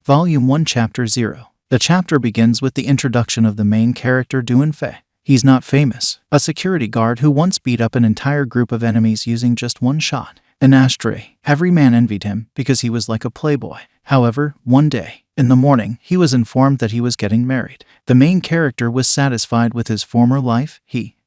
Volume 1 Chapter 0. The chapter begins with the introduction of the main character Fei. He's not famous, a security guard who once beat up an entire group of enemies using just one shot. An ashtray. Every man envied him because he was like a playboy. However, one day, in the morning, he was informed that he was getting married. The main character was satisfied with his former life.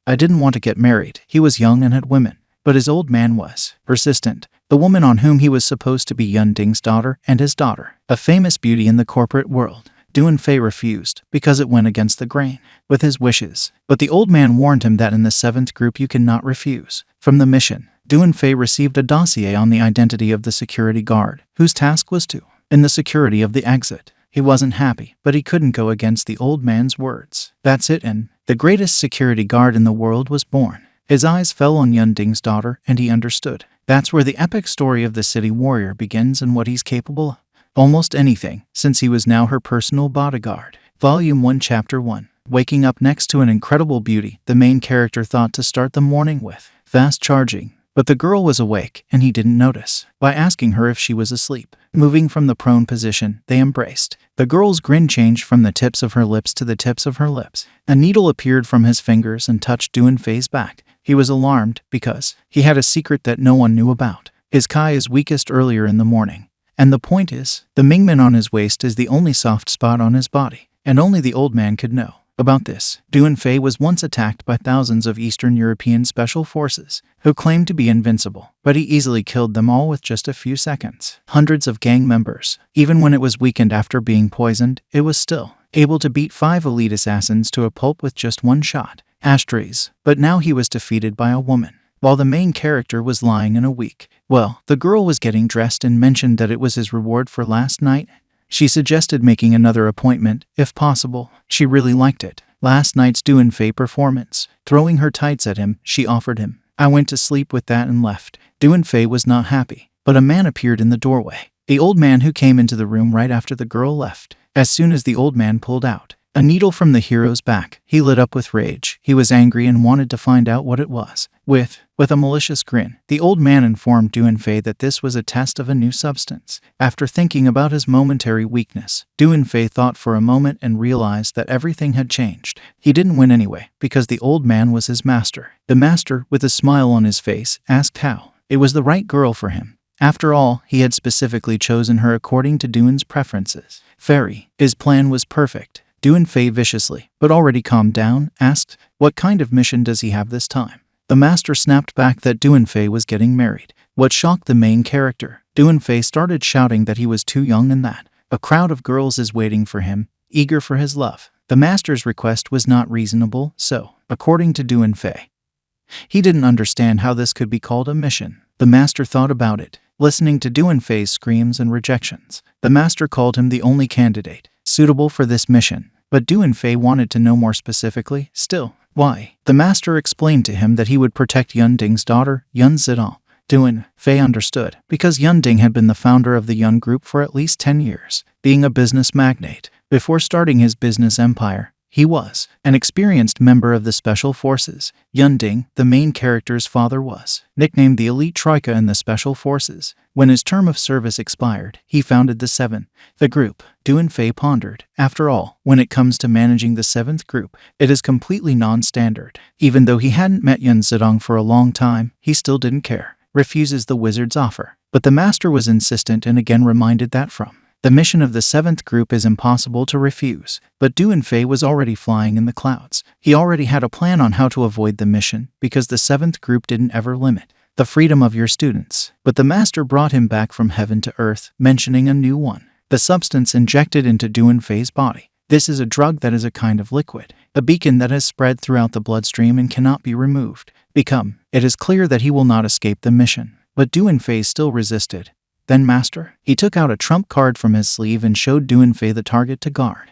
I didn't want to get married. He was young and had women. But his old man was persistent. The woman on whom he was supposed to be Yunding's daughter and his daughter, a famous beauty in the corporate world. Fei refused because it went against the grain with his wishes. But the old man warned him that in the 7th group you cannot refuse. From the mission, Fei received a dossier on the identity of the security guard, whose task was to in the security of the exit. He wasn't happy, but he couldn't go against the old man's words. That's it, and the greatest security guard in the world was born. His eyes fell on Yunding's daughter, and he understood. That's where the epic story of the city warrior begins and what he's capable of. Almost anything, since he was now her personal bodyguard. Volume 1 Chapter 1. Waking up next to an incredible beauty, the main character thought to start the morning with fast charging. But the girl was awake, and he didn't notice. By asking her if she was asleep, moving from the prone position, they embraced. The girl's grin changed from the tips of her lips to the tips of her lips. A needle appeared from his fingers and touched Fei's back. He was alarmed because he had a secret that no one knew about. His Kai is weakest earlier in the morning. And the point is, the Mingman on his waist is the only soft spot on his body, and only the old man could know about this. Fei was once attacked by thousands of Eastern European special forces who claimed to be invincible, but he easily killed them all with just a few seconds. Hundreds of gang members. Even when it was weakened after being poisoned, it was still able to beat 5 elite assassins to a pulp with just one shot. Ashtrays. But now he was defeated by a woman, while the main character was lying in a week. Well, the girl was getting dressed and mentioned that it was his reward for last night. She suggested making another appointment, if possible. She really liked it. Last night's Fei performance. Throwing her tights at him, she offered him. I went to sleep with that and left. Fei was not happy, but a man appeared in the doorway. The old man who came into the room right after the girl left. As soon as the old man pulled out a needle from the hero's back, he lit up with rage. He was angry and wanted to find out what it was. With a malicious grin, the old man informed Fei that this was a test of a new substance. After thinking about his momentary weakness, Fei thought for a moment and realized that everything had changed. He didn't win anyway, because the old man was his master. The master, with a smile on his face, asked how it was the right girl for him. After all, he had specifically chosen her according to Duan's preferences. His plan was perfect. Fei viciously, but already calmed down, asked, what kind of mission does he have this time? The master snapped back that Fei was getting married. What shocked the main character, Fei started shouting that he was too young and that a crowd of girls is waiting for him, eager for his love. The master's request was not reasonable, so, according to Fei, he didn't understand how this could be called a mission. The master thought about it, listening to Fei's screams and rejections. The master called him the only candidate suitable for this mission. But Fei wanted to know more specifically, still, why? The master explained to him that he would protect Yunding's daughter, Yun Zidong. Fei understood, because Yunding had been the founder of the Yun Group for at least 10 years. Being a business magnate, before starting his business empire, he was an experienced member of the Special Forces. Yunding, the main character's father, was nicknamed the Elite Troika in the Special Forces. When his term of service expired, he founded the group. Fei pondered. After all, when it comes to managing the 7th group, it is completely non-standard. Even though he hadn't met Yun Zidong for a long time, he still didn't care. Refuses the wizard's offer. But the master was insistent and again reminded that from the mission of the 7th group is impossible to refuse. But Fei was already flying in the clouds. He already had a plan on how to avoid the mission, because the 7th group didn't ever limit the freedom of your students. But the master brought him back from heaven to earth, mentioning a new one. The substance injected into Fei's body. This is a drug that is a kind of liquid, a beacon that has spread throughout the bloodstream and cannot be removed. It is clear that he will not escape the mission. But Fei still resisted. Then master, he took out a trump card from his sleeve and showed Fei the target to guard.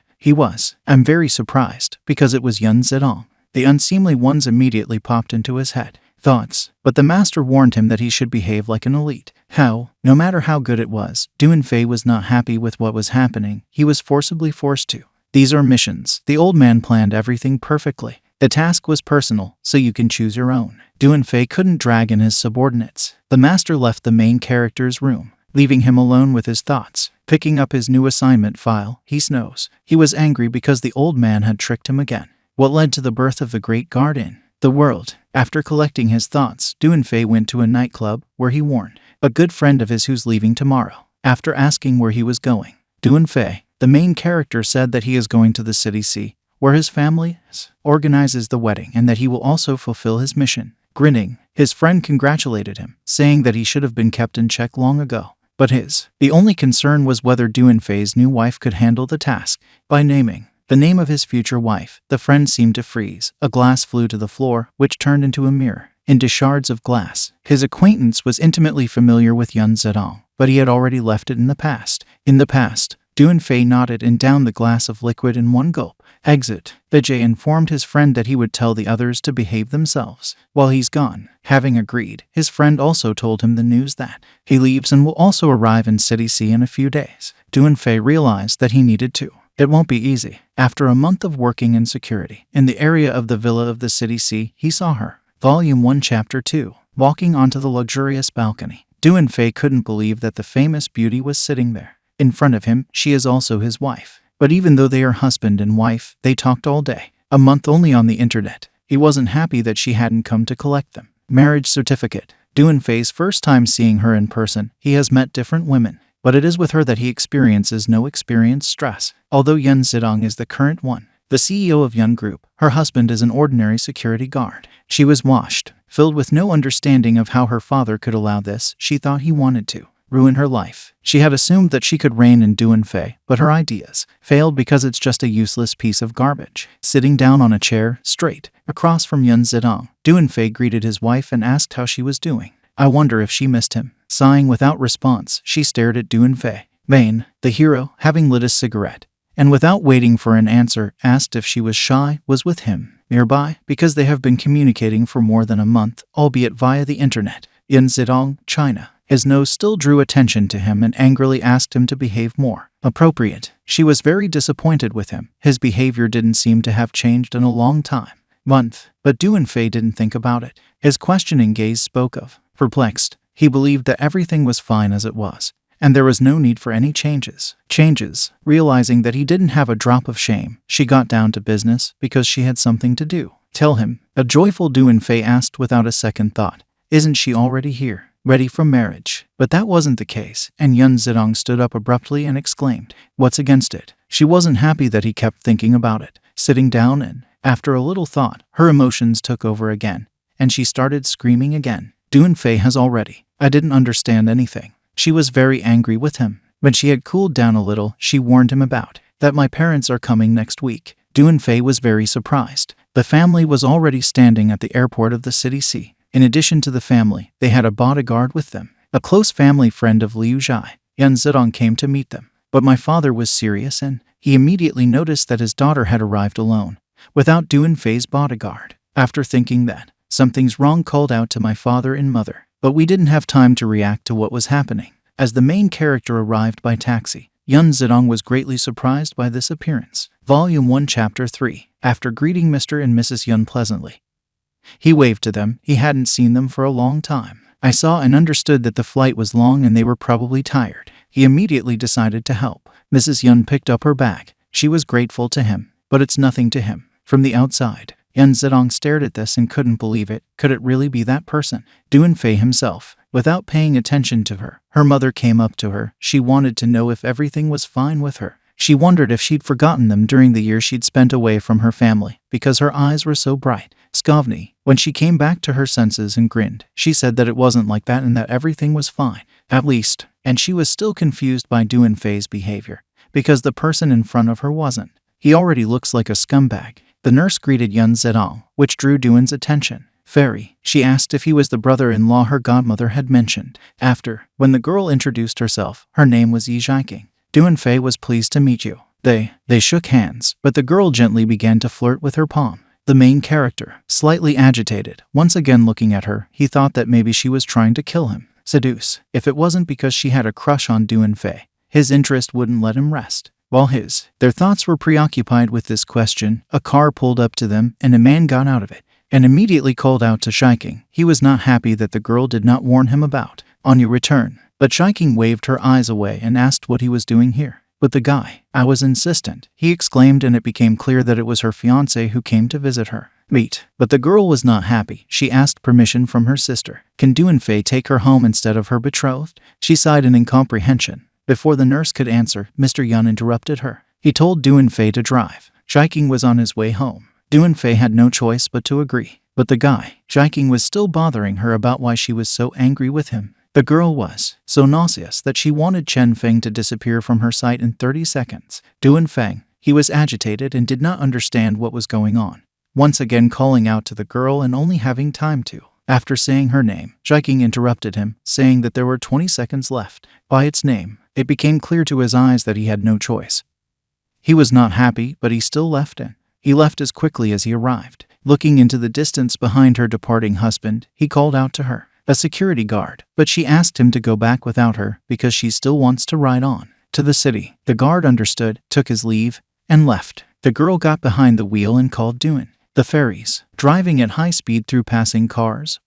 I'm very surprised, because it was Yun Zidong. The unseemly ones immediately popped into his head. Thoughts. But the master warned him that he should behave like an elite. No matter how good it was, Fei was not happy with what was happening. He was forcibly forced to. These are missions. The old man planned everything perfectly. The task was personal, so you can choose your own. Fei couldn't drag in his subordinates. The master left the main character's room. leaving him alone with his thoughts. Picking up his new assignment file, he snows. He was angry because the old man had tricked him again. What led to the birth of the great guard in the world? After collecting his thoughts, Duanfei went to a nightclub where he warned a good friend of his who's leaving tomorrow. After asking where he was going, Duanfei, the main character, said that he is going to the city C, where his family organizes the wedding, and that he will also fulfill his mission. Grinning, his friend congratulated him, saying that he should have been kept in check long ago. But the only concern was whether Duanfei's new wife could handle the task. By naming the name of his future wife, the friend seemed to freeze. A glass flew to the floor, which turned into a mirror, into shards of glass. His acquaintance was intimately familiar with Yun Zedong, but he had already left it in the past. In the past, Duanfei nodded and downed the glass of liquid in one gulp. Exit. Vijay informed his friend that he would tell the others to behave themselves while he's gone. Having agreed, his friend also told him the news that he leaves and will also arrive in City C in a few days. Duanfei realized that he needed to. It won't be easy. After a month of working in security in the area of the villa of the City C, he saw her. Volume 1 Chapter 2. Walking onto the luxurious balcony, Duanfei couldn't believe that the famous beauty was sitting there. In front of him, she is also his wife. But even though they are husband and wife, they talked all day. A month only on the internet. He wasn't happy that she hadn't come to collect them. Marriage certificate. Duanfei's first time seeing her in person. He has met different women, but it is with her that he experiences no stress. Although Yun Zedong is the current one, the CEO of Yun Group, her husband is an ordinary security guard. She was washed, filled with no understanding of how her father could allow this. She thought he wanted to ruin her life. She had assumed that she could reign in Duanfei, but her ideas failed because it's just a useless piece of garbage. Sitting down on a chair, straight across from Yun Zedong, Duanfei greeted his wife and asked how she was doing. I wonder if she missed him. Sighing without response, she stared at Duanfei. Vane, the hero, having lit a cigarette, and without waiting for an answer, asked if she was shy, was with him nearby, because they have been communicating for more than a month, albeit via the internet. Yun Zedong, China. His nose still drew attention to him and angrily asked him to behave more appropriate. She was very disappointed with him. His behavior didn't seem to have changed in a long month. But Duanfei didn't think about it. His questioning gaze spoke of perplexed. He believed that everything was fine as it was, and there was no need for any changes. Realizing that he didn't have a drop of shame, she got down to business because she had something to do. Tell him. A joyful Duanfei asked without a second thought. Isn't she already here? Ready for marriage? But that wasn't the case, and Yun Zedong stood up abruptly and exclaimed, what's against it? She wasn't happy that he kept thinking about it. Sitting down and, after a little thought, her emotions took over again, and she started screaming again. Duanfei has already. I didn't understand anything. She was very angry with him. When she had cooled down a little, she warned him about that my parents are coming next week. Duanfei was very surprised. The family was already standing at the airport of the City C. In addition to the family, they had a bodyguard with them, a close family friend of Liu Zhai. Yun Zedong came to meet them, but my father was serious and he immediately noticed that his daughter had arrived alone, without Duanfei's bodyguard. After thinking that something's wrong, called out to my father and mother, but we didn't have time to react to what was happening. As the main character arrived by taxi, Yun Zedong was greatly surprised by this appearance. Volume 1 Chapter 3. After greeting Mr. and Mrs. Yun pleasantly, he waved to them. He hadn't seen them for a long time. I saw and understood that the flight was long and they were probably tired. He immediately decided to help. Mrs. Yun picked up her bag. She was grateful to him, but it's nothing to him. From the outside, Yun Zedong stared at this and couldn't believe it. Could it really be that person? Duanfei himself. Without paying attention to her, her mother came up to her. She wanted to know if everything was fine with her. She wondered if she'd forgotten them during the year she'd spent away from her family, because her eyes were so bright. Skavni, when she came back to her senses and grinned, she said that it wasn't like that and that everything was fine, at least, and she was still confused by Duanfei's behavior, because the person in front of her wasn't. He already looks like a scumbag. The nurse greeted Yun Zedong, which drew Duan's attention. Fairy, she asked if he was the brother-in-law her godmother had mentioned. After, when the girl introduced herself, her name was Yi Zhaiking. Duanfei was pleased to meet you. They shook hands, but the girl gently began to flirt with her palm. The main character, slightly agitated, once again looking at her, he thought that maybe she was trying to kill him. Seduce. If it wasn't because she had a crush on Duanfei, his interest wouldn't let him rest. While their thoughts were preoccupied with this question, a car pulled up to them and a man got out of it, and immediately called out to Shiking. He was not happy that the girl did not warn him about. On your return, But Shiking waved her eyes away and asked what he was doing here. But the guy, I was insistent, he exclaimed, and it became clear that it was her fiancé who came to visit her. Meet. But the girl was not happy. She asked permission from her sister. Can Duanfei take her home instead of her betrothed? She sighed in incomprehension. Before the nurse could answer, Mr. Yun interrupted her. He told Duanfei to drive. Shiking was on his way home. Duanfei had no choice but to agree. But the guy, Shiking, was still bothering her about why she was so angry with him. The girl was so nauseous that she wanted Chen Feng to disappear from her sight in 30 seconds. Duanfeng, he was agitated and did not understand what was going on. Once again calling out to the girl and only having time to. After saying her name, Shiking interrupted him, saying that there were 20 seconds left. By its name, it became clear to his eyes that he had no choice. He was not happy, but he still left in. He left as quickly as he arrived. Looking into the distance behind her departing husband, he called out to her, a security guard, but she asked him to go back without her because she still wants to ride on to the city. The guard understood, took his leave, and left. The girl got behind the wheel and called Duan. The ferries, driving at high speed through passing cars,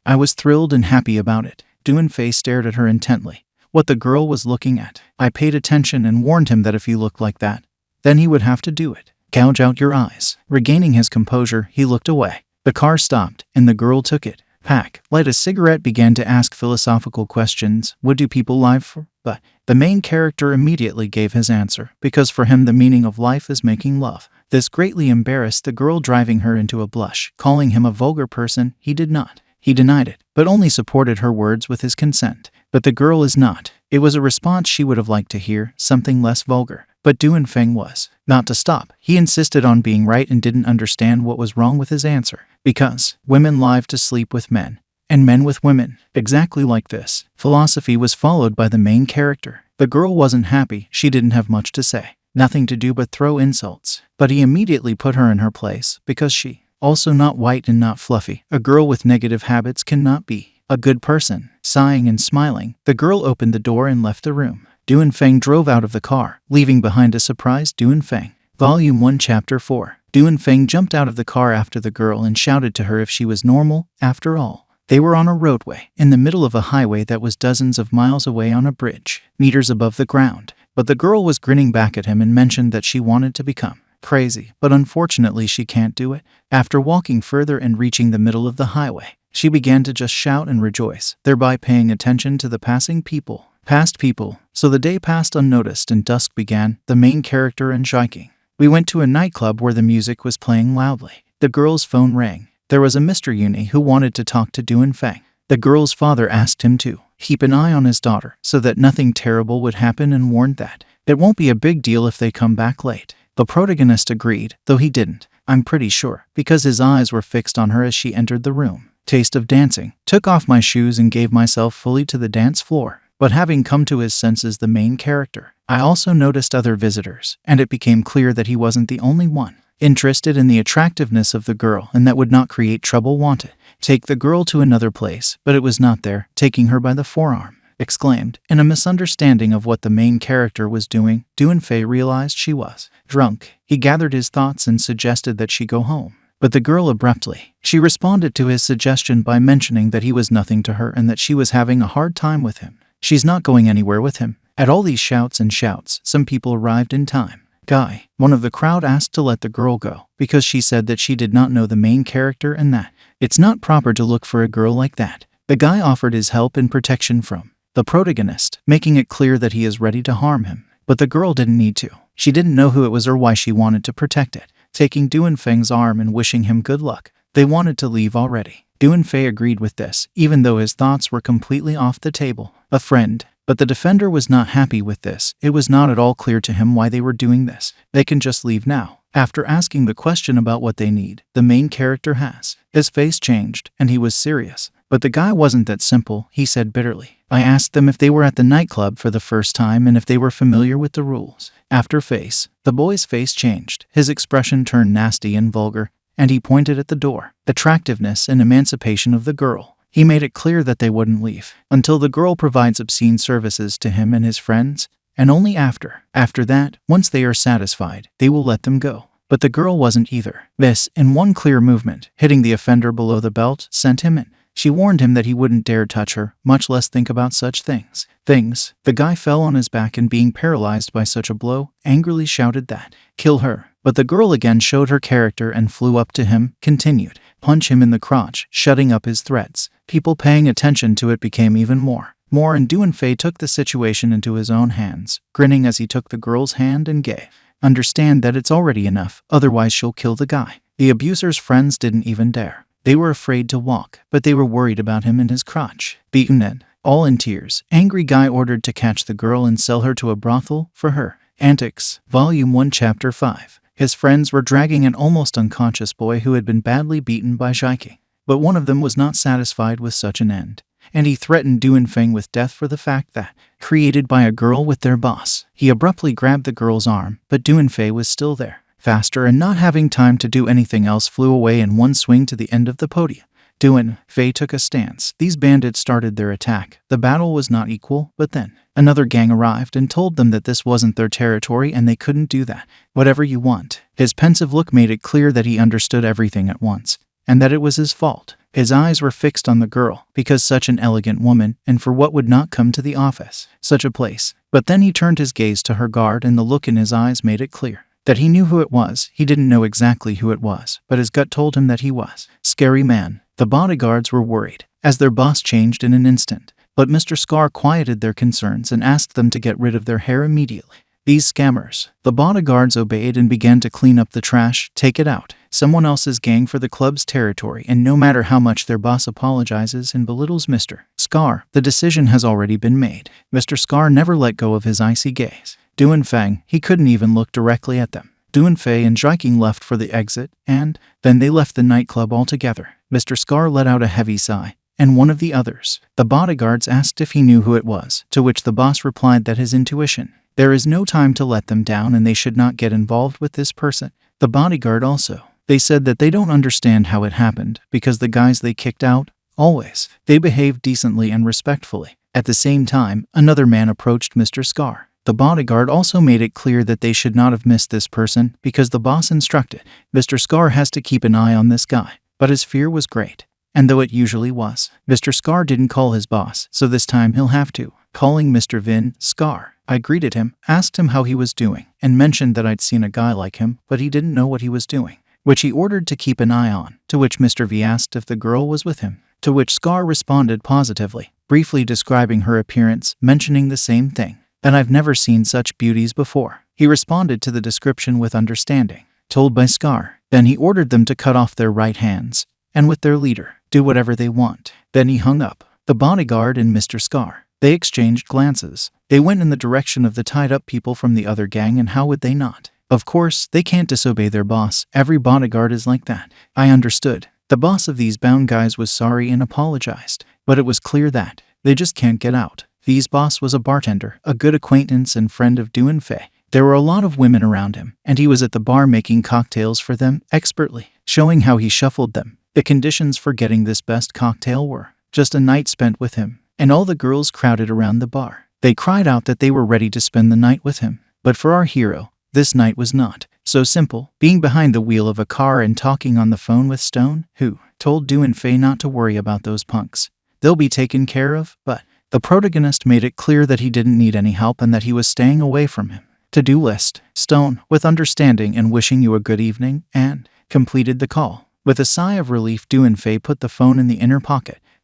I was thrilled and happy about it. Duanfei stared at her intently. What the girl was looking at. I paid attention and warned him that if he looked like that, then he would have to do it. Gouge out your eyes. Regaining his composure, he looked away. The car stopped, and the girl took it. Pack, light a cigarette, began to ask philosophical questions. What do people live for? But the main character immediately gave his answer, because for him the meaning of life is making love. This greatly embarrassed the girl, driving her into a blush. Calling him a vulgar person, he did not. He denied it, but only supported her words with his consent. But the girl is not. It was a response she would have liked to hear, something less vulgar. But Duanfeng was not to stop. He insisted on being right and didn't understand what was wrong with his answer. Because women live to sleep with men, and men with women. Exactly like this. Philosophy was followed by the main character. The girl wasn't happy. She didn't have much to say. Nothing to do but throw insults. But he immediately put her in her place, because she, also not white and not fluffy. A girl with negative habits cannot be a good person. Sighing and smiling, the girl opened the door and left the room. Duanfeng drove out of the car, leaving behind a surprised Duanfeng. Volume 1 Chapter 4. Duanfeng jumped out of the car after the girl and shouted to her if she was normal. After all, they were on a roadway, in the middle of a highway that was dozens of miles away on a bridge, meters above the ground. But the girl was grinning back at him and mentioned that she wanted to become crazy, but unfortunately she can't do it. After walking further and reaching the middle of the highway, she began to just shout and rejoice, thereby paying attention to the passing people. Past people. So the day passed unnoticed and dusk began. The main character and Shiking. We went to a nightclub where the music was playing loudly. The girl's phone rang. There was a Mr. Uni who wanted to talk to Duanfeng. The girl's father asked him to keep an eye on his daughter so that nothing terrible would happen and warned that it won't be a big deal if they come back late. The protagonist agreed, though he didn't, I'm pretty sure, because his eyes were fixed on her as she entered the room. Taste of dancing. Took off my shoes and gave myself fully to the dance floor. But having come to his senses, the main character, I also noticed other visitors, and it became clear that he wasn't the only one interested in the attractiveness of the girl and that would not create trouble. Wanted take the girl to another place, but it was not there. Taking her by the forearm, exclaimed, in a misunderstanding of what the main character was doing. Duanfei realized she was drunk. He gathered his thoughts and suggested that she go home. But the girl abruptly, she responded to his suggestion by mentioning that he was nothing to her and that she was having a hard time with him. She's not going anywhere with him. At all these shouts and shouts, some people arrived in time. Guy, one of the crowd, asked to let the girl go because she said that she did not know the main character and that it's not proper to look for a girl like that. The guy offered his help and protection from the protagonist, making it clear that he is ready to harm him. But the girl didn't need to. She didn't know who it was or why she wanted to protect it. Taking Duanfeng's arm and wishing him good luck, they wanted to leave already. Duanfei agreed with this, even though his thoughts were completely off the table. A friend. But the defender was not happy with this. It was not at all clear to him why they were doing this. They can just leave now. After asking the question about what they need, the main character has. His face changed, and he was serious. But the guy wasn't that simple, he said bitterly. I asked them if they were at the nightclub for the first time and if they were familiar with the rules. After face, the boy's face changed. His expression turned nasty and vulgar, and he pointed at the door. Attractiveness and emancipation of the girl. He made it clear that they wouldn't leave until the girl provides obscene services to him and his friends, and only after. After that, once they are satisfied, they will let them go. But the girl wasn't either. This, in one clear movement, hitting the offender below the belt, sent him in. She warned him that he wouldn't dare touch her, much less think about such things. The guy fell on his back and, being paralyzed by such a blow, angrily shouted that, "Kill her." But the girl again showed her character and flew up to him, continued, "Punch him in the crotch," shutting up his threats. People paying attention to it became even more, and Duanfei took the situation into his own hands, grinning as he took the girl's hand and gave, "Understand that it's already enough, otherwise she'll kill the guy." The abuser's friends didn't even dare. They were afraid to walk, but they were worried about him and his crotch. Beaten and all in tears, angry guy ordered to catch the girl and sell her to a brothel for her antics. Volume 1 Chapter 5. His friends were dragging an almost unconscious boy who had been badly beaten by Zhaiki. But one of them was not satisfied with such an end, and he threatened Duanfeng with death for the fact that, created by a girl with their boss. He abruptly grabbed the girl's arm, but Duanfei was still there. Faster, and not having time to do anything else, flew away in one swing to the end of the podium. Duanfei took a stance. These bandits started their attack. The battle was not equal, but then another gang arrived and told them that this wasn't their territory and they couldn't do that. "Whatever you want." His pensive look made it clear that he understood everything at once, and that it was his fault. His eyes were fixed on the girl, because such an elegant woman, and for what would not come to the office, such a place. But then he turned his gaze to her guard, and the look in his eyes made it clear that he knew who it was. He didn't know exactly who it was, but his gut told him that he was. Scary man. The bodyguards were worried, as their boss changed in an instant. But Mr. Scar quieted their concerns and asked them to get rid of their hair immediately. These scammers. The bodyguards obeyed and began to clean up the trash, take it out. Someone else's gang for the club's territory, and no matter how much their boss apologizes and belittles Mr. Scar, the decision has already been made. Mr. Scar never let go of his icy gaze. Duanfeng, he couldn't even look directly at them. Duanfei and Zhiking left for the exit, and then they left the nightclub altogether. Mr. Scar let out a heavy sigh, and one of the others, the bodyguards, asked if he knew who it was, to which the boss replied that his intuition. There is no time to let them down and they should not get involved with this person. The bodyguard also. They said that they don't understand how it happened, because the guys they kicked out, always, they behaved decently and respectfully. At the same time, another man approached Mr. Scar. The bodyguard also made it clear that they should not have missed this person, because the boss instructed, Mr. Scar has to keep an eye on this guy. But his fear was great. And though it usually was, Mr. Scar didn't call his boss, so this time he'll have to. Calling Mr. Vin Scar, I greeted him, asked him how he was doing, and mentioned that I'd seen a guy like him, but he didn't know what he was doing, which he ordered to keep an eye on, to which Mr. V asked if the girl was with him, to which Scar responded positively, briefly describing her appearance, mentioning the same thing, that I've never seen such beauties before. He responded to the description with understanding, told by Scar. Then he ordered them to cut off their right hands, and with their leader, do whatever they want. Then he hung up. The bodyguard and Mr. Scar, they exchanged glances. They went in the direction of the tied-up people from the other gang, and how would they not? Of course, they can't disobey their boss. Every bodyguard is like that. I understood. The boss of these bound guys was sorry and apologized, but it was clear that they just can't get out. These boss was a bartender, a good acquaintance and friend of Duanfei. There were a lot of women around him, and he was at the bar making cocktails for them, expertly, showing how he shuffled them. The conditions for getting this best cocktail were just a night spent with him, and all the girls crowded around the bar. They cried out that they were ready to spend the night with him. But for our hero, this night was not so simple. Being behind the wheel of a car and talking on the phone with Stone, who told Duanfei not to worry about those punks. They'll be taken care of, but the protagonist made it clear that he didn't need any help and that he was staying away from him. To-do list. Stone, with understanding and wishing you a good evening, and completed the call. With a sigh of relief, Duanfei put the phone in the inner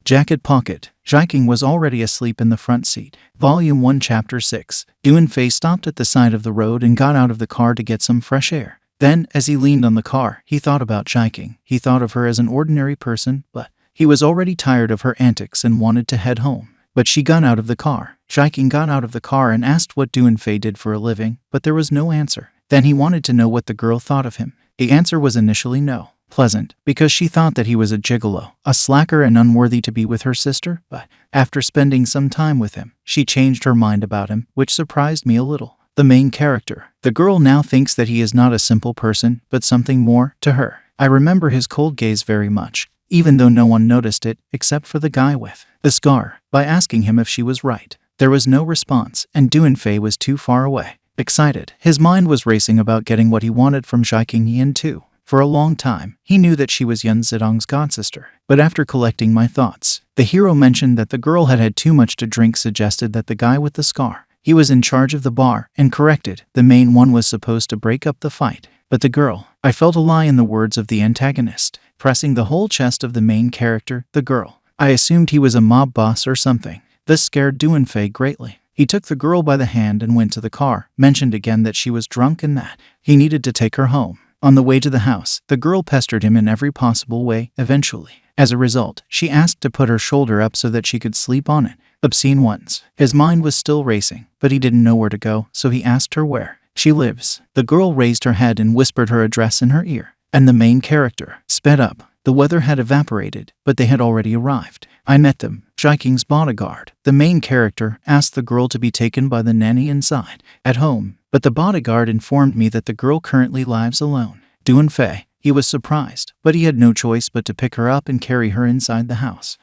jacket pocket. Zhiking was already asleep in the front seat. Volume 1 Chapter 6. Duanfei stopped at the side of the road and got out of the car to get some fresh air. Then, as he leaned on the car, he thought about Zhiking. He thought of her as an ordinary person, but he was already tired of her antics and wanted to head home. But she got out of the car. Zhiking got out of the car and asked what Duanfei did for a living, but there was no answer. Then he wanted to know what the girl thought of him. The answer was initially no. Pleasant, because she thought that he was a gigolo, a slacker and unworthy to be with her sister, but after spending some time with him, she changed her mind about him, which surprised me a little. The main character. The girl now thinks that he is not a simple person, but something more to her. I remember his cold gaze very much, even though no one noticed it, except for the guy with the scar, by asking him if she was right. There was no response, and Duanfei was too far away. Excited, his mind was racing about getting what he wanted from Zhiking Yan too. For a long time, he knew that she was Yun Zedong's godsister. But after collecting my thoughts, the hero mentioned that the girl had had too much to drink, suggested that the guy with the scar, he was in charge of the bar, and corrected, the main one was supposed to break up the fight. But the girl, I felt a lie in the words of the antagonist, pressing the whole chest of the main character, the girl. I assumed he was a mob boss or something. This scared Duanfei greatly. He took the girl by the hand and went to the car, mentioned again that she was drunk and that he needed to take her home. On the way to the house, the girl pestered him in every possible way. Eventually, as a result, she asked to put her shoulder up so that she could sleep on it. Obscene ones. His mind was still racing, but he didn't know where to go, so he asked her where she lives. The girl raised her head and whispered her address in her ear, and the main character sped up. The weather had evaporated, but they had already arrived. I met them, Jiking's bodyguard. The main character asked the girl to be taken by the nanny inside, at home, but the bodyguard informed me that the girl currently lives alone. Duanfei, he was surprised, but he had no choice but to pick her up and carry her inside the house.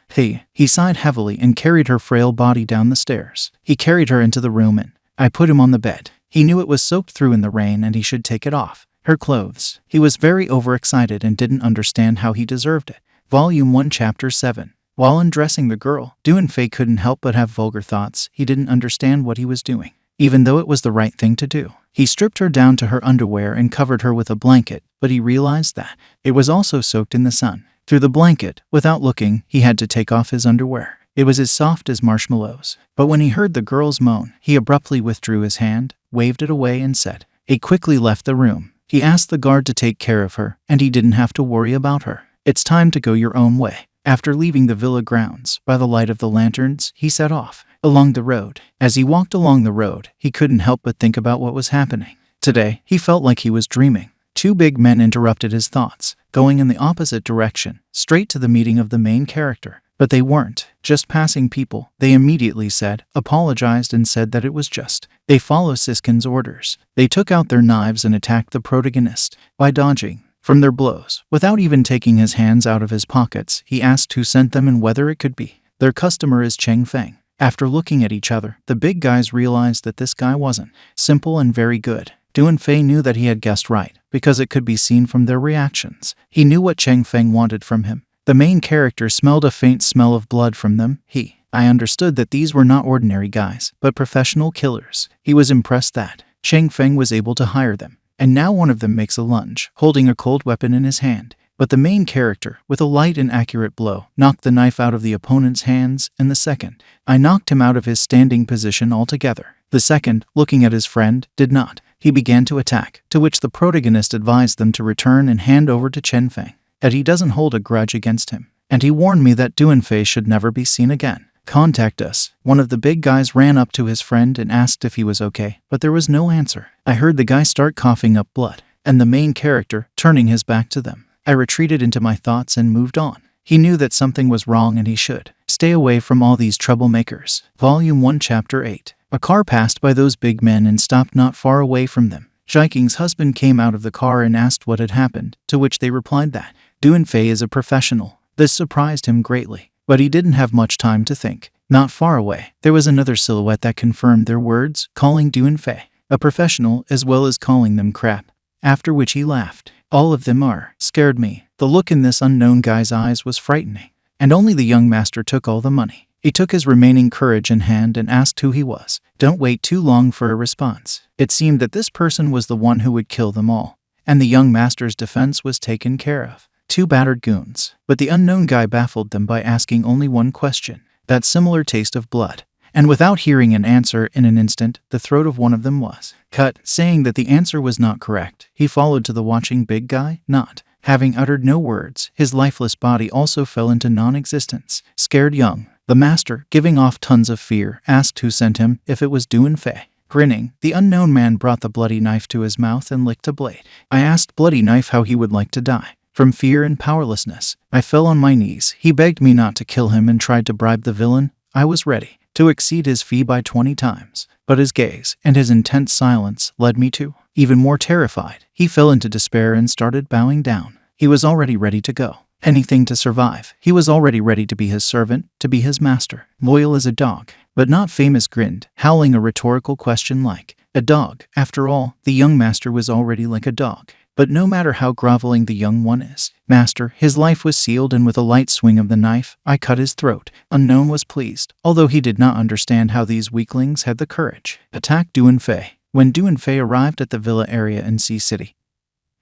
He sighed heavily and carried her frail body down the stairs. He carried her into the room and I put him on the bed. He knew it was soaked through in the rain and he should take it off. Her clothes. He was very overexcited and didn't understand how he deserved it. Volume 1 Chapter 7. While undressing the girl, Duanfei couldn't help but have vulgar thoughts. He didn't understand what he was doing, even though it was the right thing to do. He stripped her down to her underwear and covered her with a blanket, but he realized that it was also soaked in the sun. Through the blanket, without looking, he had to take off his underwear. It was as soft as marshmallows. But when he heard the girl's moan, he abruptly withdrew his hand, waved it away and said, he quickly left the room. He asked the guard to take care of her, and he didn't have to worry about her. It's time to go your own way. After leaving the villa grounds, by the light of the lanterns, he set off along the road. As he walked along the road, he couldn't help but think about what was happening. Today, he felt like he was dreaming. Two big men interrupted his thoughts, going in the opposite direction, straight to the meeting of the main character. But they weren't just passing people. They immediately apologized and said that it was just. They follow Siskin's orders. They took out their knives and attacked the protagonist. By dodging from their blows, without even taking his hands out of his pockets, he asked who sent them and whether it could be their customer is Cheng Feng. After looking at each other, the big guys realized that this guy wasn't simple and very good. Duanfei knew that he had guessed right, because it could be seen from their reactions. He knew what Cheng Feng wanted from him. The main character smelled a faint smell of blood from them. I understood that these were not ordinary guys, but professional killers. He was impressed that Cheng Feng was able to hire them. And now one of them makes a lunge, holding a cold weapon in his hand. But the main character, with a light and accurate blow, knocked the knife out of the opponent's hands, and the second, I knocked him out of his standing position altogether. The second, looking at his friend, did not. He began to attack, to which the protagonist advised them to return and hand over to Cheng Feng, that he doesn't hold a grudge against him. And he warned me that Duanfei should never be seen again. Contact us. One of the big guys ran up to his friend and asked if he was okay, but there was no answer. I heard the guy start coughing up blood, and the main character turning his back to them. I retreated into my thoughts and moved on. He knew that something was wrong and he should stay away from all these troublemakers. Volume 1 Chapter 8. A car passed by those big men and stopped not far away from them. Jiking's husband came out of the car and asked what had happened, to which they replied that Duanfei is a professional. This surprised him greatly, but he didn't have much time to think. Not far away, there was another silhouette that confirmed their words, calling Duanfei a professional as well as calling them crap. After which he laughed. All of them scared me. The look in this unknown guy's eyes was frightening. And only the young master took all the money. He took his remaining courage in hand and asked who he was. Don't wait too long for a response. It seemed that this person was the one who would kill them all. And the young master's defense was taken care of. Two battered goons. But the unknown guy baffled them by asking only one question. That similar taste of blood. And without hearing an answer in an instant, the throat of one of them was cut, saying that the answer was not correct. He followed to the watching big guy, not having uttered no words. His lifeless body also fell into non-existence. Scared young, the master, giving off tons of fear, asked who sent him, if it was Duanfei. Grinning, the unknown man brought the bloody knife to his mouth and licked a blade. I asked Bloody Knife how he would like to die. From fear and powerlessness, I fell on my knees. He begged me not to kill him and tried to bribe the villain. I was ready to exceed his fee by 20 times. But his gaze and his intense silence led me to even more terrified. He fell into despair and started bowing down. He was already ready to go. Anything to survive. He was already ready to be his servant, to be his master. Loyal as a dog. But not famous grinned, howling a rhetorical question like, a dog. After all, the young master was already like a dog. But no matter how groveling the young one is, master, his life was sealed, and with a light swing of the knife, I cut his throat. Unknown was pleased, although he did not understand how these weaklings had the courage. Attack Duanfei. When Duanfei arrived at the villa area in Sea City,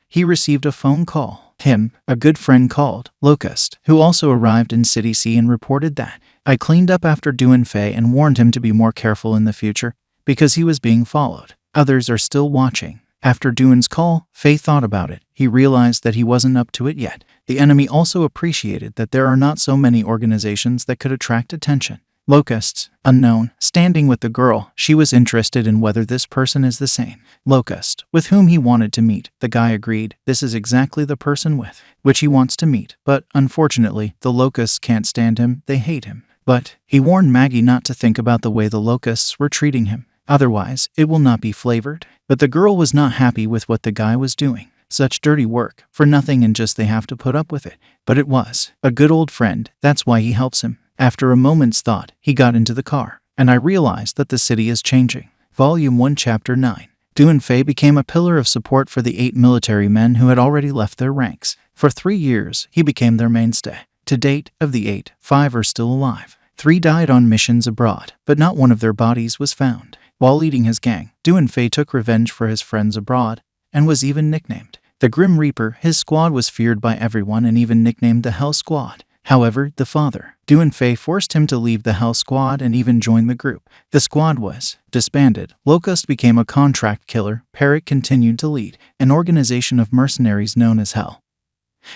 he received a phone call. A good friend called Locust, who also arrived in City C, and reported that I cleaned up after Duanfei and warned him to be more careful in the future because he was being followed. Others are still watching. After Duan's call, Fei thought about it. He realized that he wasn't up to it yet. The enemy also appreciated that there are not so many organizations that could attract attention. Locusts. Unknown. Standing with the girl, she was interested in whether this person is the same Locust with whom he wanted to meet. The guy agreed. This is exactly the person with which he wants to meet. But, unfortunately, the Locusts can't stand him. They hate him. But he warned Maggie not to think about the way the Locusts were treating him. Otherwise, it will not be flavored. But the girl was not happy with what the guy was doing. Such dirty work, for nothing, and just they have to put up with it. But it was a good old friend. That's why he helps him. After a moment's thought, he got into the car, and I realized that the city is changing. Volume 1, Chapter 9. Duanfei became a pillar of support for the 8 military men who had already left their ranks. For 3 years, he became their mainstay. To date, of the 8, 5 are still alive. 3 died on missions abroad, but not one of their bodies was found. While leading his gang, Duanfei took revenge for his friends abroad, and was even nicknamed the Grim Reaper. His squad was feared by everyone and even nicknamed the Hell Squad. However, the father, Duanfei, forced him to leave the Hell Squad and even join the group. The squad was disbanded. Locust became a contract killer. Parrot continued to lead an organization of mercenaries known as Hell,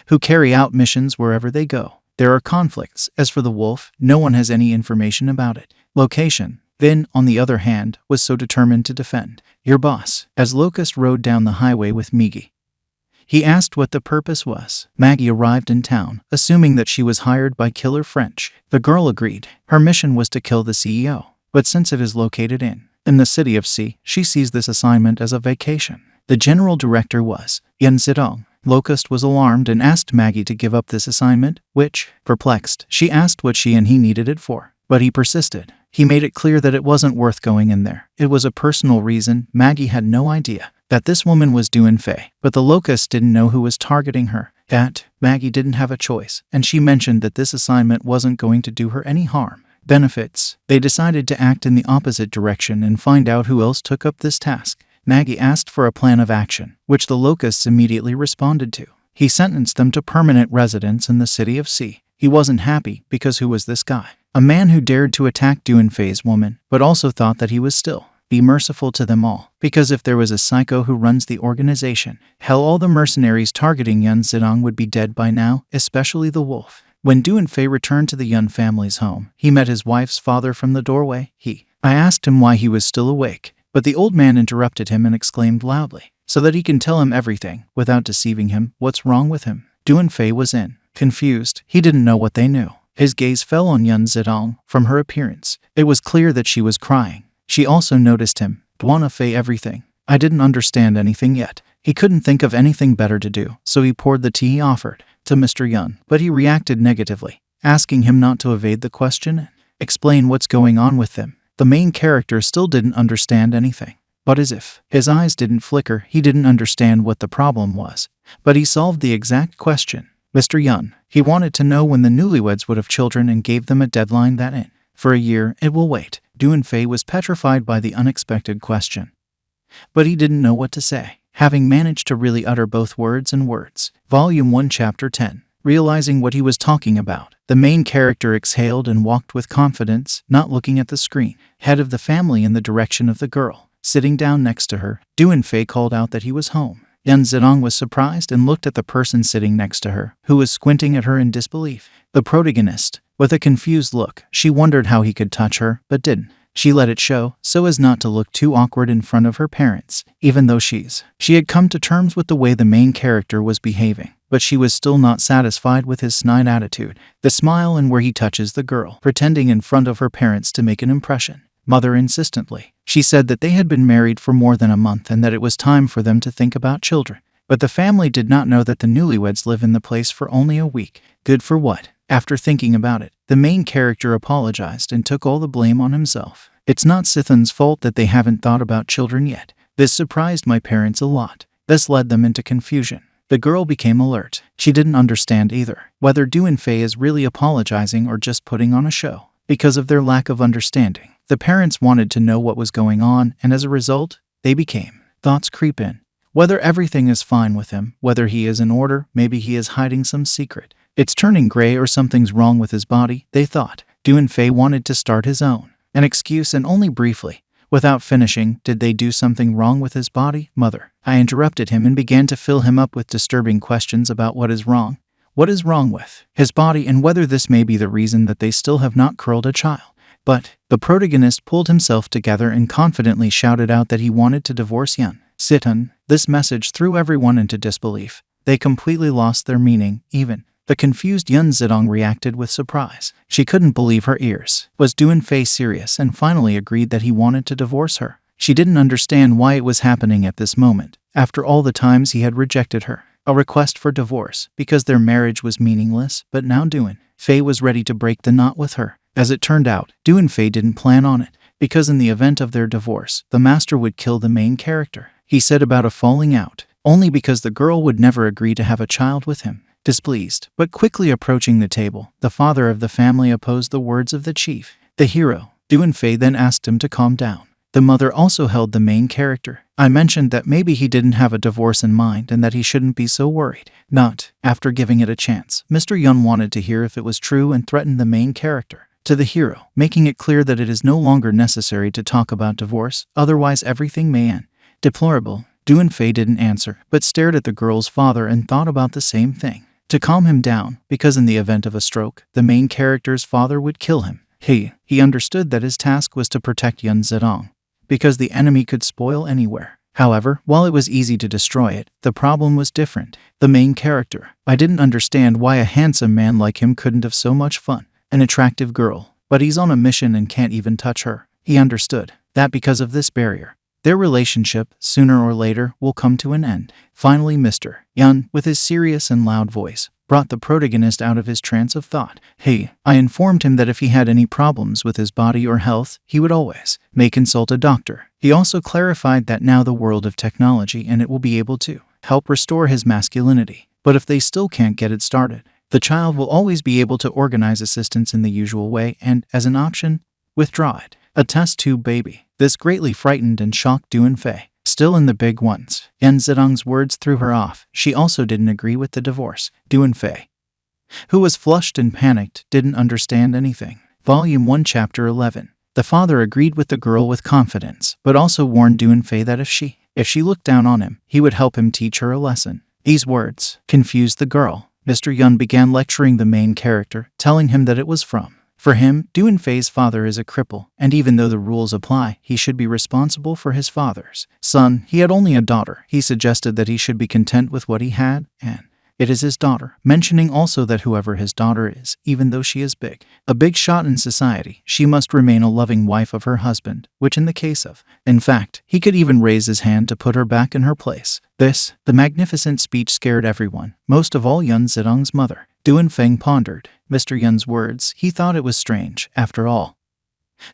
who carry out missions wherever they go. There are conflicts. As for the wolf, no one has any information about it. Location. Vin, on the other hand, was so determined to defend your boss. As Locust rode down the highway with Migi, he asked what the purpose was. Maggie arrived in town, assuming that she was hired by Killer French. The girl agreed. Her mission was to kill the CEO, but since it is located in the city of C, she sees this assignment as a vacation. The general director was Yan Zidong. Locust was alarmed and asked Maggie to give up this assignment, which, perplexed, she asked what she and he needed it for. But he persisted. He made it clear that it wasn't worth going in there. It was a personal reason. Maggie had no idea that this woman was Duanfei, but the Locust didn't know who was targeting her. Maggie didn't have a choice, and she mentioned that this assignment wasn't going to do her any harm. Benefits. They decided to act in the opposite direction and find out who else took up this task. Maggie asked for a plan of action, which the Locusts immediately responded to. He sentenced them to permanent residence in the city of C. He wasn't happy because who was this guy? A man who dared to attack Duanfei's woman, but also thought that he was still be merciful to them all, because if there was a psycho who runs the organization, hell, all the mercenaries targeting Yun Zidong would be dead by now, especially the wolf. When Duanfei returned to the Yun family's home, he met his wife's father from the doorway. I asked him why he was still awake, but the old man interrupted him and exclaimed loudly, so that he can tell him everything, without deceiving him. What's wrong with him? Duanfei was confused. He didn't know what they knew. His gaze fell on Yun Zidong. From her appearance, it was clear that she was crying. She also noticed him. Duanfei, everything. I didn't understand anything yet. He couldn't think of anything better to do, so he poured the tea he offered to Mr. Yun, but he reacted negatively, asking him not to evade the question and explain what's going on with them. The main character still didn't understand anything, but as if his eyes didn't flicker, he didn't understand what the problem was. But he solved the exact question. Mr. Yun, he wanted to know when the newlyweds would have children and gave them a deadline that for a year, it will wait. Duanfei was petrified by the unexpected question, but he didn't know what to say, having managed to really utter both words and words. Volume 1, Chapter 10. Realizing what he was talking about, the main character exhaled and walked with confidence, not looking at the screen. Head of the family in the direction of the girl, sitting down next to her. Duanfei called out that he was home. Yun Zidong was surprised and looked at the person sitting next to her, who was squinting at her in disbelief. The protagonist, with a confused look, she wondered how he could touch her, but didn't. She let it show, so as not to look too awkward in front of her parents, even though she had come to terms with the way the main character was behaving. But she was still not satisfied with his snide attitude, the smile, and where he touches the girl, pretending in front of her parents to make an impression. Mother insistently. She said that they had been married for more than a month and that it was time for them to think about children. But the family did not know that the newlyweds live in the place for only a week. Good for what? After thinking about it, the main character apologized and took all the blame on himself. It's not Sithun's fault that they haven't thought about children yet. This surprised my parents a lot. This led them into confusion. The girl became alert. She didn't understand either whether Fei is really apologizing or just putting on a show. Because of their lack of understanding, the parents wanted to know what was going on, and as a result, they became. Thoughts creep in. Whether everything is fine with him, whether he is in order, maybe he is hiding some secret. It's turning gray or something's wrong with his body, they thought. Fei wanted to start his own. An excuse, and only briefly. Without finishing, did they do something wrong with his body? Mother. I interrupted him and began to fill him up with disturbing questions about what is wrong. What is wrong with his body, and whether this may be the reason that they still have not curled a child. But the protagonist pulled himself together and confidently shouted out that he wanted to divorce Yun Sit-un. This message threw everyone into disbelief. They completely lost their meaning, even. The confused Yun Zidong reacted with surprise. She couldn't believe her ears. Was Fei serious, and finally agreed that he wanted to divorce her? She didn't understand why it was happening at this moment, after all the times he had rejected her. A request for divorce, because their marriage was meaningless, but now Fei was ready to break the knot with her. As it turned out, Fei didn't plan on it, because in the event of their divorce, the master would kill the main character. He said about a falling out, only because the girl would never agree to have a child with him. Displeased, but quickly approaching the table, the father of the family opposed the words of the chief. The hero, Fei, then asked him to calm down. The mother also held the main character. I mentioned that maybe he didn't have a divorce in mind and that he shouldn't be so worried. Not, after giving it a chance. Mr. Yun wanted to hear if it was true and threatened the main character. To the hero, making it clear that it is no longer necessary to talk about divorce, otherwise everything may end. Deplorable. Fei didn't answer, but stared at the girl's father and thought about the same thing. To calm him down, because in the event of a stroke, the main character's father would kill him. He understood that his task was to protect Yun Zedong, because the enemy could spoil anywhere. However, while it was easy to destroy it, the problem was different. The main character. I didn't understand why a handsome man like him couldn't have so much fun. An attractive girl, but he's on a mission and can't even touch her. He understood that because of this barrier, their relationship, sooner or later, will come to an end. Finally, Mr. Yun, with his serious and loud voice, brought the protagonist out of his trance of thought. I informed him that if he had any problems with his body or health, he would always may consult a doctor. He also clarified that now the world of technology and it will be able to help restore his masculinity. But if they still can't get it started, the child will always be able to organize assistance in the usual way and, as an option, withdraw it. A test tube baby. This greatly frightened and shocked Fei. Still in the big ones. Yun Zedong's words threw her off. She also didn't agree with the divorce. Fei, who was flushed and panicked, didn't understand anything. Volume 1 Chapter 11. The father agreed with the girl with confidence, but also warned Fei that if she looked down on him, he would help him teach her a lesson. These words confused the girl. Mr. Yun began lecturing the main character, telling him that it was for him, Fei's father is a cripple, and even though the rules apply, he should be responsible for his father's son. He had only a daughter. He suggested that he should be content with what he had, and it is his daughter, mentioning also that whoever his daughter is, even though she is a big shot in society, she must remain a loving wife of her husband, which in the case of, in fact, he could even raise his hand to put her back in her place. The magnificent speech scared everyone, most of all Yun Zedong's mother. Fei pondered Mr. Yun's words. He thought it was strange, after all.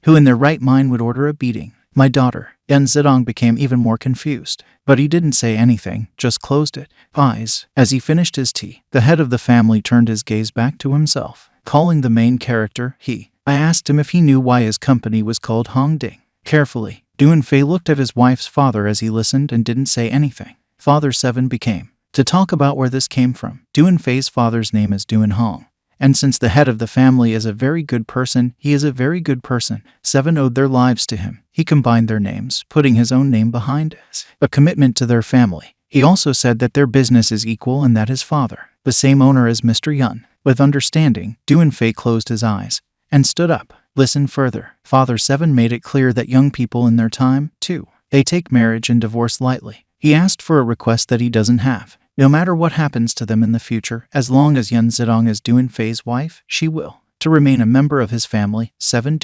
Who in their right mind would order a beating? My daughter. Yun Zedong became even more confused, but he didn't say anything, just closed his eyes. As he finished his tea, the head of the family turned his gaze back to himself, calling the main character he. I asked him if he knew why his company was called Hongding. Carefully, Fei looked at his wife's father as he listened and didn't say anything. Father 7 became to talk about where this came from. Fei's father's name is Hong. And since the head of the family is a very good person, he is a very good person. 7 owed their lives to him. He combined their names, putting his own name behind as a commitment to their family. He also said that their business is equal and that his father, the same owner as Mr. Yun. With understanding, Fei closed his eyes and stood up. Listen further. Father 7 made it clear that young people in their time, too, they take marriage and divorce lightly. He asked for a request that he doesn't have. No matter what happens to them in the future, as long as Yun Zedong is Fei's wife, she will to remain a member of his family. 7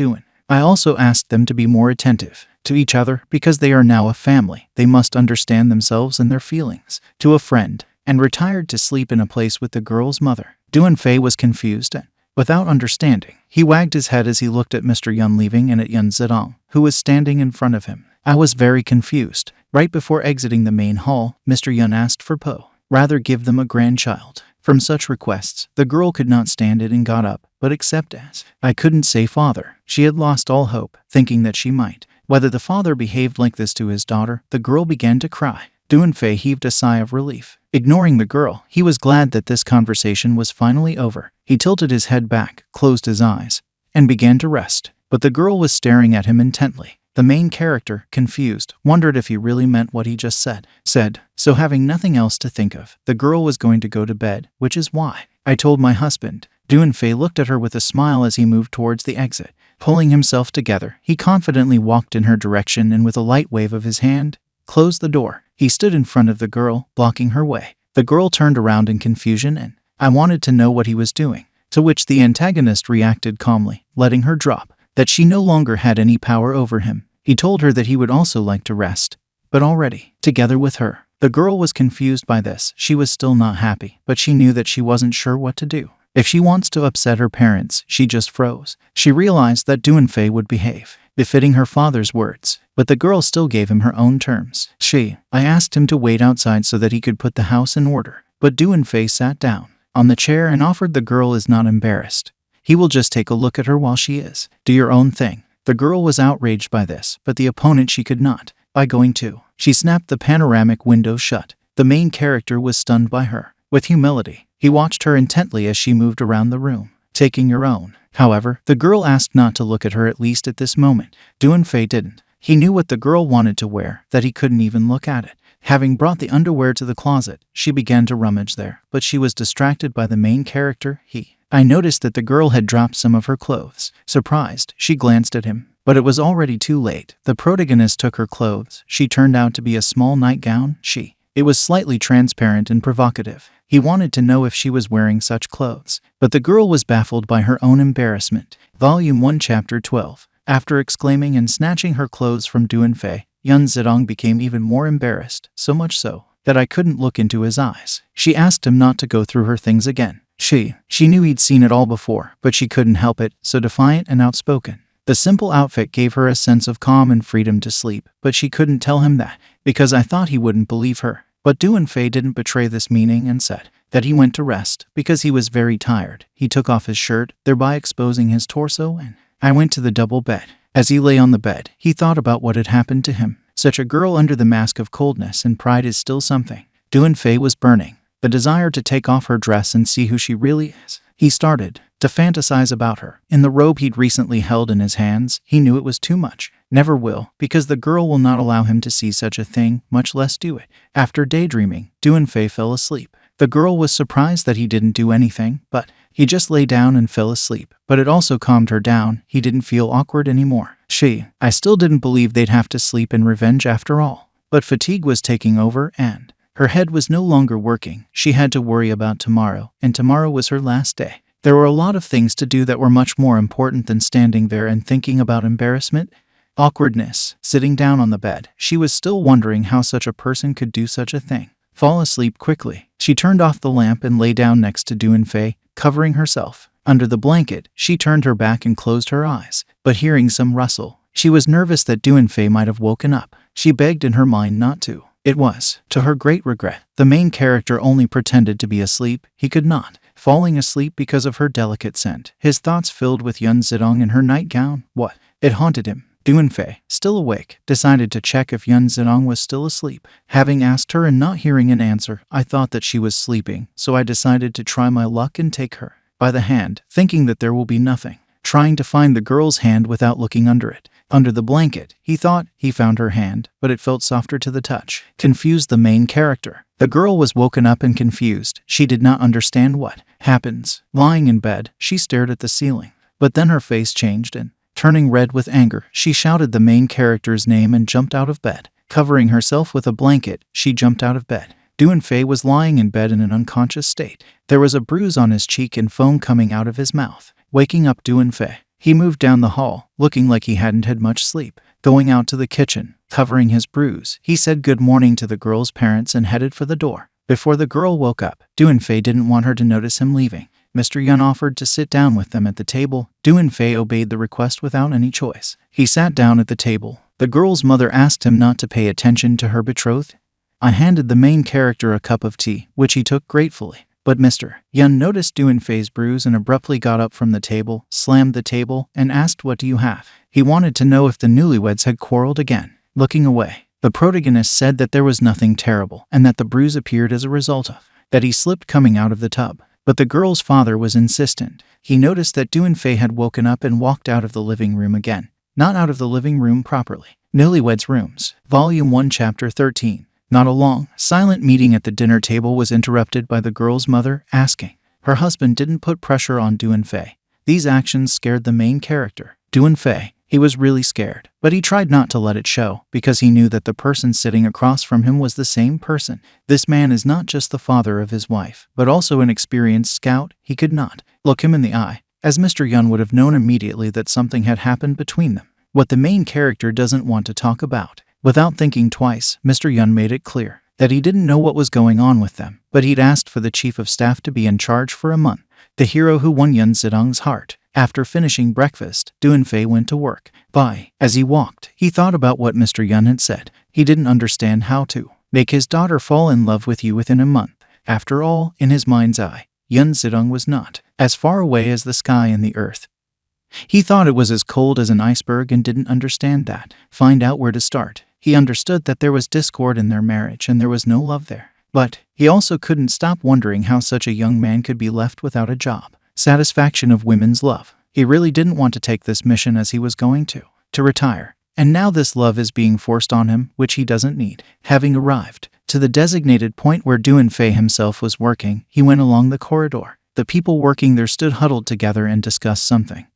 I also asked them to be more attentive to each other because they are now a family. They must understand themselves and their feelings. To a friend, and retired to sleep in a place with the girl's mother. Fei was confused and, without understanding, he wagged his head as he looked at Mr. Yun leaving and at Yun Zedong, who was standing in front of him. I was very confused. Right before exiting the main hall, Mr. Yun asked for Po. Rather give them a grandchild. From such requests, the girl could not stand it and got up, but except as I couldn't say father. She had lost all hope, thinking that she might. Whether the father behaved like this to his daughter, the girl began to cry. Duanfei heaved a sigh of relief. Ignoring the girl, he was glad that this conversation was finally over. He tilted his head back, closed his eyes, and began to rest. But the girl was staring at him intently. The main character, confused, wondered if he really meant what he just said. So having nothing else to think of, the girl was going to go to bed, which is why I told my husband. Duanfei looked at her with a smile as he moved towards the exit. Pulling himself together, he confidently walked in her direction and with a light wave of his hand, closed the door. He stood in front of the girl, blocking her way. The girl turned around in confusion and I wanted to know what he was doing, to which the antagonist reacted calmly, letting her drop, that she no longer had any power over him. He told her that he would also like to rest, but already, together with her. The girl was confused by this. She was still not happy, but she knew that she wasn't sure what to do. If she wants to upset her parents, she just froze. She realized that Duanfei would behave, befitting her father's words, but the girl still gave him her own terms. I asked him to wait outside so that he could put the house in order, but Duanfei sat down on the chair and offered the girl is not embarrassed. He will just take a look at her while she is. Do your own thing. The girl was outraged by this, but the opponent she could not. By going to. She snapped the panoramic window shut. The main character was stunned by her. With humility, he watched her intently as she moved around the room, taking your own. However, the girl asked not to look at her at least at this moment. Duanfei didn't. He knew what the girl wanted to wear, that he couldn't even look at it. Having brought the underwear to the closet, she began to rummage there, but she was distracted by the main character, I noticed that the girl had dropped some of her clothes. Surprised, she glanced at him, but it was already too late. The protagonist took her clothes. She turned out to be a small nightgown. It was slightly transparent and provocative. He wanted to know if she was wearing such clothes, but the girl was baffled by her own embarrassment. Volume 1 Chapter 12. After exclaiming and snatching her clothes from Duanfei, Yun Zedong became even more embarrassed, so much so that I couldn't look into his eyes. She asked him not to go through her things again. She knew he'd seen it all before, but she couldn't help it, so defiant and outspoken. The simple outfit gave her a sense of calm and freedom to sleep, but she couldn't tell him that, because I thought he wouldn't believe her. But Duanfei didn't betray this meaning and said that he went to rest because he was very tired. He took off his shirt, thereby exposing his torso, and I went to the double bed. As he lay on the bed, he thought about what had happened to him. Such a girl under the mask of coldness and pride is still something. Duanfei was burning. The desire to take off her dress and see who she really is. He started to fantasize about her. In the robe he'd recently held in his hands, he knew it was too much. Never will, because the girl will not allow him to see such a thing, much less do it. After daydreaming, Duanfei fell asleep. The girl was surprised that he didn't do anything, but he just lay down and fell asleep. But it also calmed her down. He didn't feel awkward anymore. I still didn't believe they'd have to sleep in revenge after all. But fatigue was taking over and her head was no longer working. She had to worry about tomorrow, and tomorrow was her last day. There were a lot of things to do that were much more important than standing there and thinking about embarrassment, awkwardness. Sitting down on the bed, she was still wondering how such a person could do such a thing. Fall asleep quickly. She turned off the lamp and lay down next to Duanfei, covering herself. Under the blanket, she turned her back and closed her eyes. But hearing some rustle, she was nervous that Duanfei might have woken up. She begged in her mind not to. It was, to her great regret, the main character only pretended to be asleep. He could not. Falling asleep because of her delicate scent. His thoughts filled with Yun Zedong in her nightgown. What? It haunted him. Duanfei, still awake, decided to check if Yun Zedong was still asleep. Having asked her and not hearing an answer, I thought that she was sleeping, so I decided to try my luck and take her by the hand, thinking that there will be nothing. Trying to find the girl's hand without looking under it. Under the blanket, he thought he found her hand, but it felt softer to the touch. Confused the main character. The girl was woken up and confused. She did not understand what happens. Lying in bed, she stared at the ceiling. But then her face changed and, turning red with anger, she shouted the main character's name and jumped out of bed. Covering herself with a blanket, she jumped out of bed. Duanfei was lying in bed in an unconscious state. There was a bruise on his cheek and foam coming out of his mouth. Waking up Duanfei, he moved down the hall, looking like he hadn't had much sleep. Going out to the kitchen, covering his bruise, he said good morning to the girl's parents and headed for the door. Before the girl woke up, Duanfei didn't want her to notice him leaving. Mr. Yun offered to sit down with them at the table. Duanfei obeyed the request without any choice. He sat down at the table, The girl's mother asked him not to pay attention to her betrothed. I handed the main character a cup of tea, which he took gratefully. But Mr. Yun noticed Doonfei's bruise and abruptly got up from the table, slammed the table, and asked, "What do you have?" He wanted to know if the newlyweds had quarreled again. Looking away, the protagonist said that there was nothing terrible and that the bruise appeared as a result of that he slipped coming out of the tub. But the girl's father was insistent. He noticed that Doonfei had woken up and walked out of the living room again. Not out of the living room properly. Newlyweds Rooms, Volume 1, Chapter 13. Not a long, silent meeting at the dinner table was interrupted by the girl's mother asking. Her husband didn't put pressure on Doonfei. These actions scared the main character, Doonfei. He was really scared, but he tried not to let it show because he knew that the person sitting across from him was the same person. This man is not just the father of his wife, but also an experienced scout. He could not look him in the eye, as Mr. Yun would have known immediately that something had happened between them. What the main character doesn't want to talk about. Without thinking twice, Mr. Yun made it clear that he didn't know what was going on with them, but he'd asked for the chief of staff to be in charge for a month. The hero who won Yun Zedong's heart. After finishing breakfast, Doonfei went to work. As he walked, he thought about what Mr. Yun had said. He didn't understand how to make his daughter fall in love with you within a month. After all, in his mind's eye, Yun Zedong was not as far away as the sky and the earth. He thought it was as cold as an iceberg and didn't understand that. Find out where to start. He understood that there was discord in their marriage and there was no love there. But he also couldn't stop wondering how such a young man could be left without a job. Satisfaction of women's love. He really didn't want to take this mission as he was going to retire. And now this love is being forced on him, which he doesn't need. Having arrived to the designated point where Doonfei himself was working, he went along the corridor. The people working there stood huddled together and discussed something.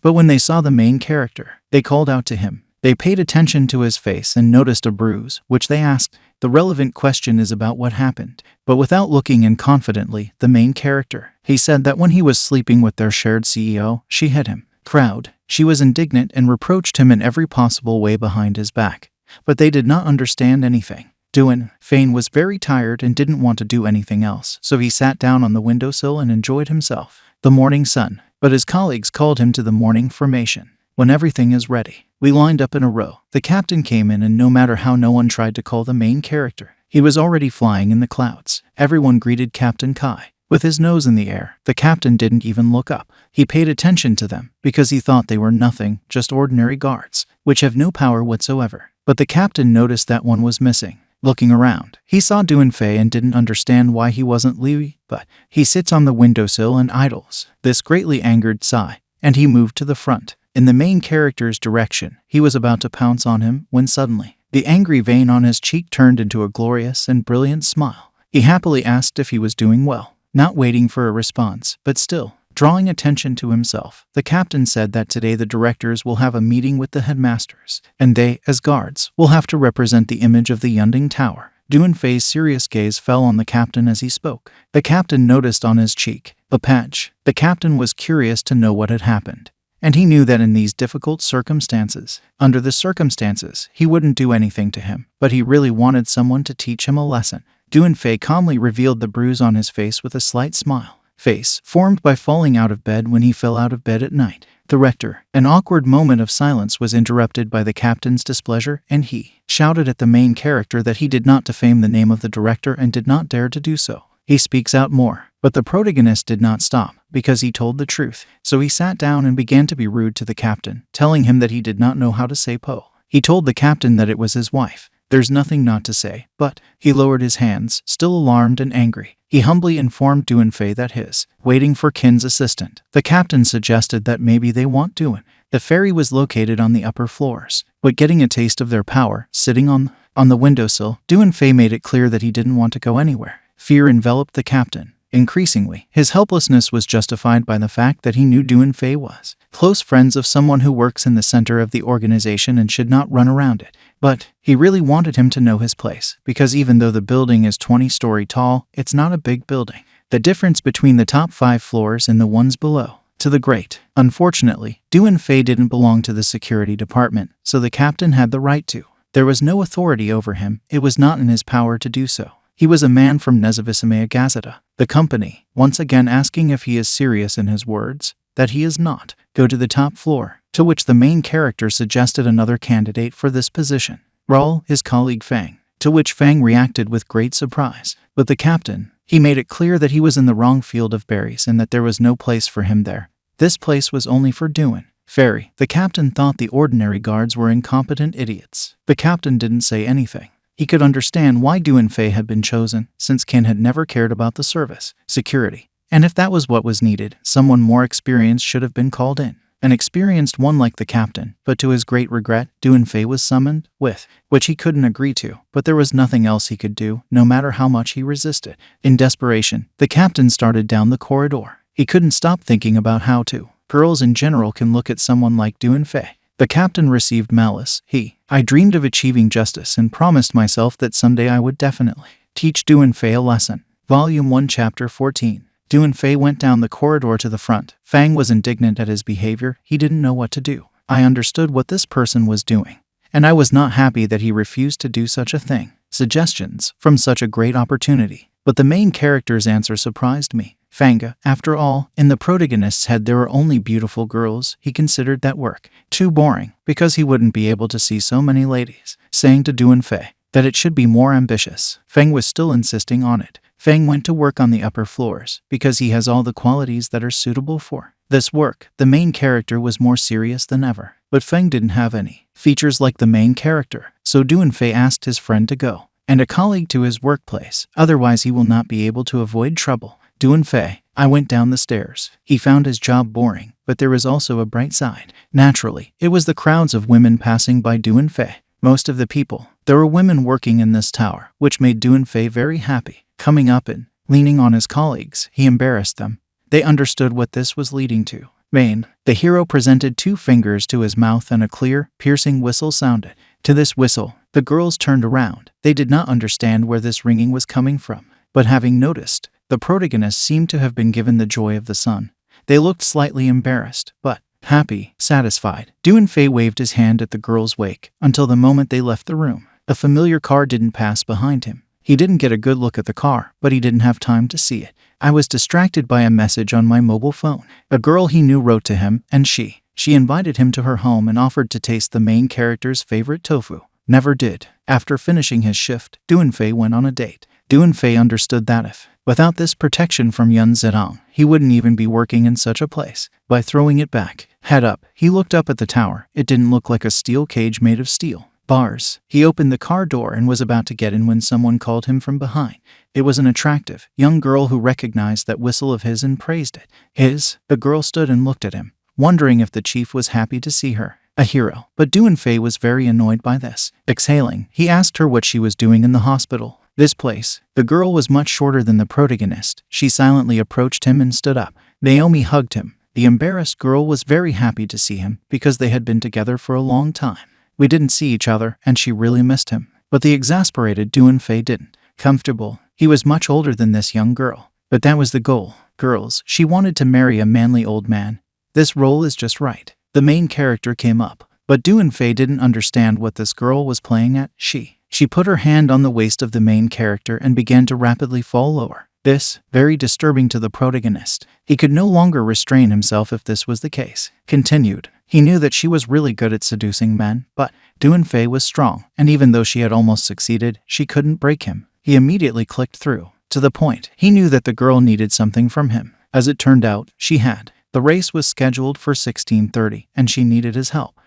But when they saw the main character, they called out to him. They paid attention to his face and noticed a bruise, which they asked. The relevant question is about what happened. But without looking in confidently, the main character, he said that when he was sleeping with their shared CEO, she hit him. Crowd. She was indignant and reproached him in every possible way behind his back. But they did not understand anything. Doonfei was very tired and didn't want to do anything else, so he sat down on the windowsill and enjoyed himself. The morning sun. But his colleagues called him to the morning formation. When everything is ready, we lined up in a row. The captain came in and no matter how no one tried to call the main character, he was already flying in the clouds. Everyone greeted Captain Kai. With his nose in the air, the captain didn't even look up. He paid attention to them because he thought they were nothing, just ordinary guards, which have no power whatsoever. But the captain noticed that one was missing. Looking around, he saw Doonfei and didn't understand why he wasn't Liu, but he sits on the windowsill and idles. This greatly angered Sai, and he moved to the front. In the main character's direction, he was about to pounce on him when suddenly, the angry vein on his cheek turned into a glorious and brilliant smile. He happily asked if he was doing well, not waiting for a response, but still drawing attention to himself. The captain said that today the directors will have a meeting with the headmasters, and they, as guards, will have to represent the image of the Yunding Tower. Doonfei's serious gaze fell on the captain as he spoke. The captain noticed on his cheek a patch. The captain was curious to know what had happened. And he knew that in these difficult circumstances, under the circumstances, he wouldn't do anything to him, but he really wanted someone to teach him a lesson. Doonfei calmly revealed the bruise on his face with a slight smile. Face formed by falling out of bed when he fell out of bed at night. The rector. An awkward moment of silence was interrupted by the captain's displeasure, and he shouted at the main character that he did not defame the name of the director and did not dare to do so. He speaks out more. But the protagonist did not stop, because he told the truth. So he sat down and began to be rude to the captain, telling him that he did not know how to say po. He told the captain that it was his wife. There's nothing not to say, but he lowered his hands, still alarmed and angry. He humbly informed Doonfei that his waiting for Kin's assistant. The captain suggested that maybe they want Doon. The ferry was located on the upper floors, but getting a taste of their power, sitting on the windowsill, Doonfei made it clear that he didn't want to go anywhere. Fear enveloped the captain. Increasingly, his helplessness was justified by the fact that he knew Doonfei was close friends of someone who works in the center of the organization and should not run around it. But he really wanted him to know his place, because even though the building is 20-story tall, it's not a big building. The difference between the top 5 floors and the ones below, to the great. Unfortunately, Doonfei didn't belong to the security department, so the captain had the right to. There was no authority over him. It was not in his power to do so. He was a man from Nezavisime Gazeta, the company, once again asking if he is serious in his words, that he is not. Go to the top floor. to which the main character suggested another candidate for this position. Raul, his colleague Fang, to which Fang reacted with great surprise. But the captain, he made it clear that he was in the wrong field of berries and that there was no place for him there. This place was only for Duan Fei. The captain thought the ordinary guards were incompetent idiots. The captain didn't say anything. He could understand why Duan Fei had been chosen, since Qin had never cared about the service, security. And if that was what was needed, someone more experienced should have been called in. An experienced one like the captain, but to his great regret, Duan Fei was summoned, which he couldn't agree to, but there was nothing else he could do, no matter how much he resisted. In desperation, the captain started down the corridor. He couldn't stop thinking about how girls in general can look at someone like Duan Fei. The captain received malice. I dreamed of achieving justice and promised myself that someday I would definitely teach Duan Fei a lesson. Volume 1 Chapter 14. Duan Fei went down the corridor to the front. Fang was indignant at his behavior. He didn't know what to do. I understood what this person was doing, and I was not happy that he refused to do such a thing. Suggestions from such a great opportunity. But the main character's answer surprised me. Fanga, after all, in the protagonist's head there were only beautiful girls. He considered that work too boring, because he wouldn't be able to see so many ladies. Saying to Duan Fei that it should be more ambitious. Fang was still insisting on it. Fang went to work on the upper floors, because he has all the qualities that are suitable for this work. The main character was more serious than ever, but Fang didn't have any features like the main character, so Duan Fei asked his friend to go, and a colleague to his workplace, otherwise he will not be able to avoid trouble. Duan Fei, I went down the stairs. He found his job boring, but there was also a bright side. Naturally, it was the crowds of women passing by Duan Fei. Most of the people, there were women working in this tower, which made Duan Fei very happy. Coming up and leaning on his colleagues, he embarrassed them. They understood what this was leading to. The hero presented 2 fingers to his mouth and a clear, piercing whistle sounded. To this whistle, the girls turned around. They did not understand where this ringing was coming from, but having noticed, the protagonist seemed to have been given the joy of the sun. They looked slightly embarrassed, but happy, satisfied. Duan Fei waved his hand at the girls' wake until the moment they left the room. A familiar car didn't pass behind him. He didn't get a good look at the car, but he didn't have time to see it. I was distracted by a message on my mobile phone. A girl he knew wrote to him, and she invited him to her home and offered to taste the main character's favorite tofu. Never did. After finishing his shift, Duan Fei went on a date. Duan Fei understood that without this protection from Yun Zedong, he wouldn't even be working in such a place. By throwing it back, head up, he looked up at the tower. It didn't look like a steel cage made of steel bars. He opened the car door and was about to get in when someone called him from behind. It was an attractive, young girl who recognized that whistle of his and praised it. The girl stood and looked at him, wondering if the chief was happy to see her. A hero. But Duan Fei was very annoyed by this. Exhaling, he asked her what she was doing in the hospital. This place. The girl was much shorter than the protagonist. She silently approached him and stood up. Naomi hugged him. The embarrassed girl was very happy to see him, because they had been together for a long time. We didn't see each other, and she really missed him. But the exasperated Duan Fei didn't. Comfortable. He was much older than this young girl. But that was the goal. Girls, she wanted to marry a manly old man. This role is just right. The main character came up. But Duan Fei didn't understand what this girl was playing at. She put her hand on the waist of the main character and began to rapidly fall lower. This, very disturbing to the protagonist. He could no longer restrain himself if this was the case. Continued. He knew that she was really good at seducing men, but Duan Fei was strong, and even though she had almost succeeded, she couldn't break him. He immediately clicked through. To the point, he knew that the girl needed something from him. As it turned out, she had. The race was scheduled for 16:30, and she needed his help.